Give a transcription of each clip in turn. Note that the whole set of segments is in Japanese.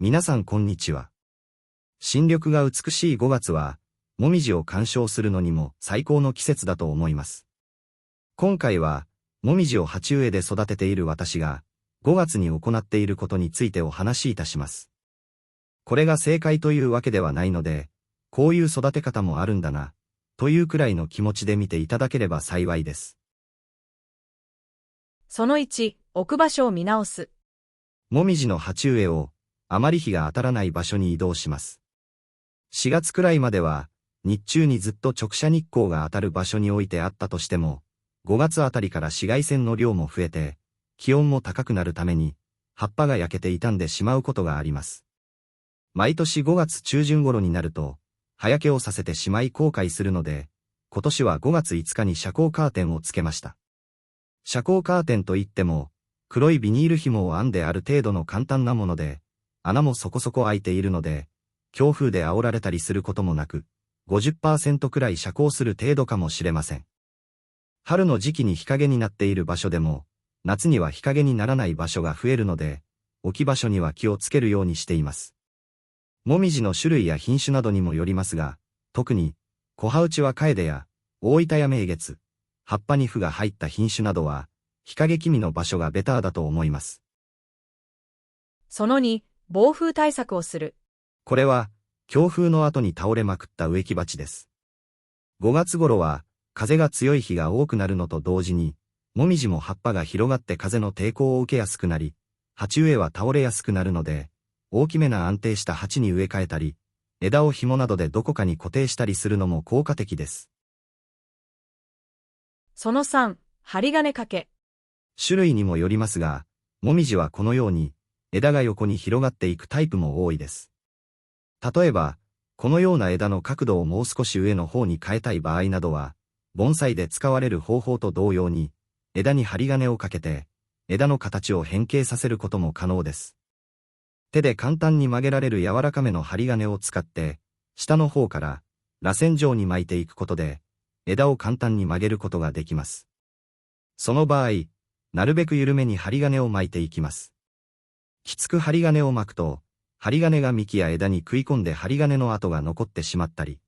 皆さんこんにちは。新緑が美しい5月は、もみじを鑑賞するのにも最高の季節だと思います。今回は、もみじを鉢植えで育てている私が、5月に行っていることについてお話しいたします。これが正解というわけではないので、こういう育て方もあるんだな、というくらいの気持ちで見ていただければ幸いです。その1、置く場所を見直す。もみじの鉢植えを、あまり日が当たらない場所に移動します。4月くらいまでは、日中にずっと直射日光が当たる場所に置いてあったとしても、5月あたりから紫外線の量も増えて、気温も高くなるために、葉っぱが焼けて傷んでしまうことがあります。毎年5月中旬頃になると、葉焼けをさせてしまい後悔するので、今年は5月5日に遮光カーテンをつけました。遮光カーテンといっても、黒いビニール紐を編んである程度の簡単なもので、穴もそこそこ開いているので、強風で煽られたりすることもなく、50% くらい遮光する程度かもしれません。春の時期に日陰になっている場所でも、夏には日陰にならない場所が増えるので、置き場所には気をつけるようにしています。もみじの種類や品種などにもよりますが、特に、小葉内はカエデや、大分や名月、葉っぱに腐が入った品種などは、日陰気味の場所がベターだと思います。その2、暴風対策をする。これは、強風の後に倒れまくった植木鉢です。5月頃は、風が強い日が多くなるのと同時に、もみじも葉っぱが広がって風の抵抗を受けやすくなり、鉢植えは倒れやすくなるので、大きめな安定した鉢に植え替えたり、枝を紐などでどこかに固定したりするのも効果的です。その3、針金掛け。種類にもよりますが、もみじはこのように、枝が横に広がっていくタイプも多いです。例えば、このような枝の角度をもう少し上の方に変えたい場合などは、盆栽で使われる方法と同様に、枝に針金をかけて、枝の形を変形させることも可能です。手で簡単に曲げられる柔らかめの針金を使って、下の方から螺旋状に巻いていくことで、枝を簡単に曲げることができます。その場合、なるべく緩めに針金を巻いていきます。きつく針金を巻くと、針金が幹や枝に食い込んで針金の跡が残ってしまったり、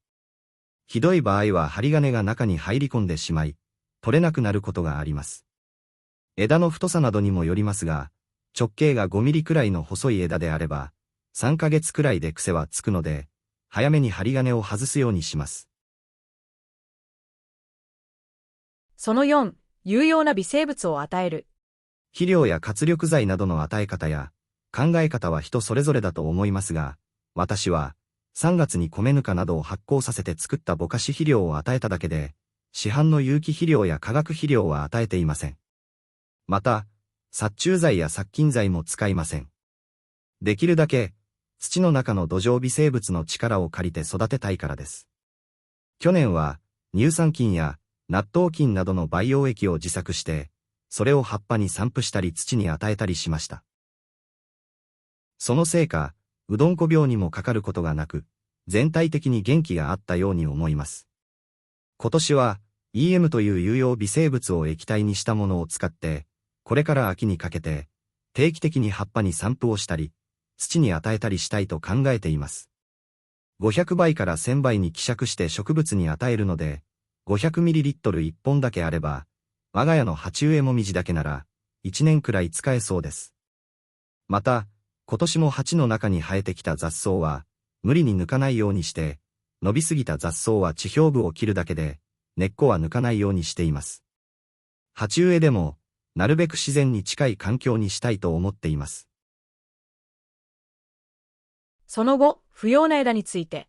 ひどい場合は針金が中に入り込んでしまい、取れなくなることがあります。枝の太さなどにもよりますが、直径が5ミリくらいの細い枝であれば、3ヶ月くらいで癖はつくので、早めに針金を外すようにします。その4、有用な微生物を与える。肥料や活力剤などの与え方や、考え方は人それぞれだと思いますが、私は、3月に米ぬかなどを発酵させて作ったぼかし肥料を与えただけで、市販の有機肥料や化学肥料は与えていません。また、殺虫剤や殺菌剤も使いません。できるだけ、土の中の土壌微生物の力を借りて育てたいからです。去年は、乳酸菌や納豆菌などの培養液を自作して、それを葉っぱに散布したり土に与えたりしました。そのせいか、うどんこ病にもかかることがなく、全体的に元気があったように思います。今年は、EM という有用微生物を液体にしたものを使って、これから秋にかけて、定期的に葉っぱに散布をしたり、土に与えたりしたいと考えています。500倍から1000倍に希釈して植物に与えるので、500ml1 本だけあれば、我が家の鉢植えもみじだけなら、1年くらい使えそうです。また、今年も鉢の中に生えてきた雑草は、無理に抜かないようにして、伸びすぎた雑草は地表部を切るだけで、根っこは抜かないようにしています。鉢植えでも、なるべく自然に近い環境にしたいと思っています。その後、不要な枝について。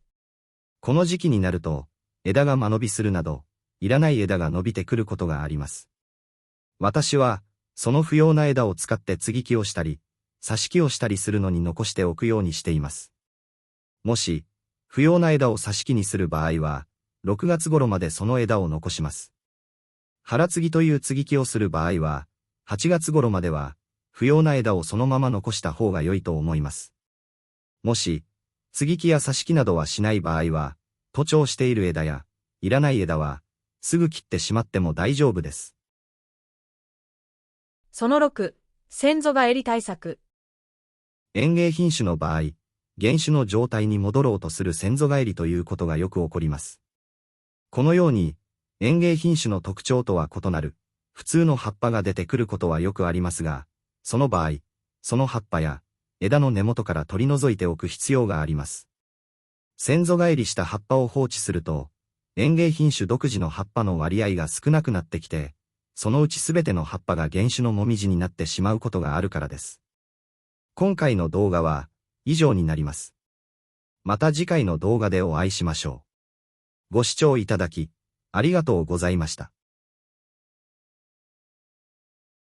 この時期になると、枝が間延びするなど、いらない枝が伸びてくることがあります。私は、その不要な枝を使って接ぎ木をしたり、挿し木をしたりするのに残しておくようにしています。もし、不要な枝を挿し木にする場合は、6月頃までその枝を残します。腹継ぎという接ぎ木をする場合は、8月頃までは、不要な枝をそのまま残した方が良いと思います。もし、接ぎ木や挿し木などはしない場合は、徒長している枝や、いらない枝は、すぐ切ってしまっても大丈夫です。その6、先祖返り対策。園芸品種の場合、原種の状態に戻ろうとする先祖返りということがよく起こります。このように、園芸品種の特徴とは異なる、普通の葉っぱが出てくることはよくありますが、その場合、その葉っぱや枝の根元から取り除いておく必要があります。先祖返りした葉っぱを放置すると、園芸品種独自の葉っぱの割合が少なくなってきて、そのうちすべての葉っぱが原種のもみじになってしまうことがあるからです。今回の動画は以上になります。また次回の動画でお会いしましょう。ご視聴いただき、ありがとうございました。